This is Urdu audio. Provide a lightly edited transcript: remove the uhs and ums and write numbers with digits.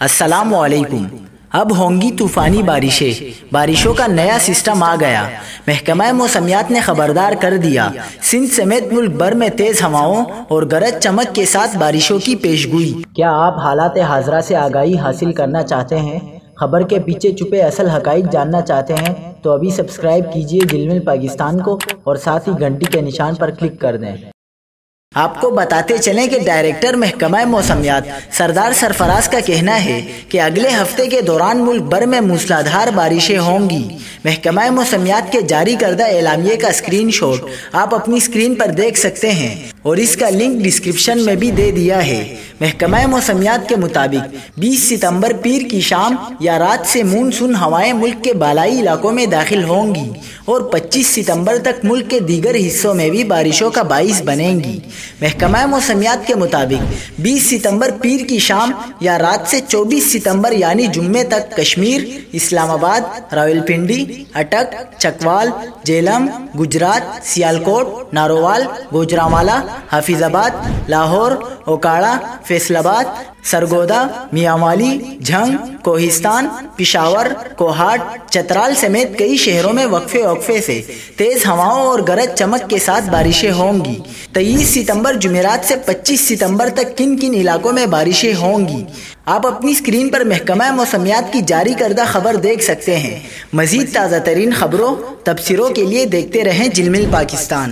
السلام علیکم۔ اب ہوں گی طوفانی بارشوں کا نیا سسٹم آ گیا۔ محکمہ موسمیات نے خبردار کر دیا، سندھ سمیت ملک بھر میں تیز ہواؤں اور گرج چمک کے ساتھ بارشوں کی پیشگوئی۔ کیا آپ حالات حاضرہ سے آگاہی حاصل کرنا چاہتے ہیں؟ خبر کے پیچھے چھپے اصل حقائق جاننا چاہتے ہیں تو ابھی سبسکرائب کیجئے جلمل پاکستان کو اور ساتھ ہی گھنٹی کے نشان پر کلک کر دیں۔ آپ کو بتاتے چلیں کہ ڈائریکٹر محکمہ موسمیات سردار سرفراز کا کہنا ہے کہ اگلے ہفتے کے دوران ملک بھر میں موسلادھار بارشیں ہوں گی۔ محکمہ موسمیات کے جاری کردہ اعلامیے کا اسکرین شاٹ آپ اپنی اسکرین پر دیکھ سکتے ہیں اور اس کا لنک ڈسکرپشن میں بھی دے دیا ہے۔ محکمہ موسمیات کے مطابق 20 ستمبر پیر کی شام یا رات سے مونسون ہوائیں ملک کے بالائی علاقوں میں داخل ہوں گی اور 25 ستمبر تک ملک کے دیگر حصوں میں بھی بارشوں کا باعث بنیں گی۔ محکمہ موسمیات کے مطابق 20 ستمبر پیر کی شام یا رات سے 24 ستمبر یعنی جمعے تک کشمیر، اسلام آباد، راولپنڈی، اٹک، چکوال، جیلم، گجرات، سیالکوٹ، نارووال، گوجرانوالا، حفیظ آباد، لاہور، اوکاڑا، فیصل آباد، سرگودا، میانوالی، جھنگ، کوہستان، پشاور، کوہاٹ، چترال سمیت کئی شہروں میں وقفے سے تیز ہواؤں اور گرج چمک کے ساتھ بارشیں ہوں گی۔ 23 ستمبر جمعرات سے 25 ستمبر تک کن کن علاقوں میں بارشیں ہوں گی؟ آپ اپنی اسکرین پر محکمہ موسمیات کی جاری کردہ خبر دیکھ سکتے ہیں۔ مزید تازہ ترین خبروں، تبصروں کے لیے دیکھتے رہیں جلمل پاکستان۔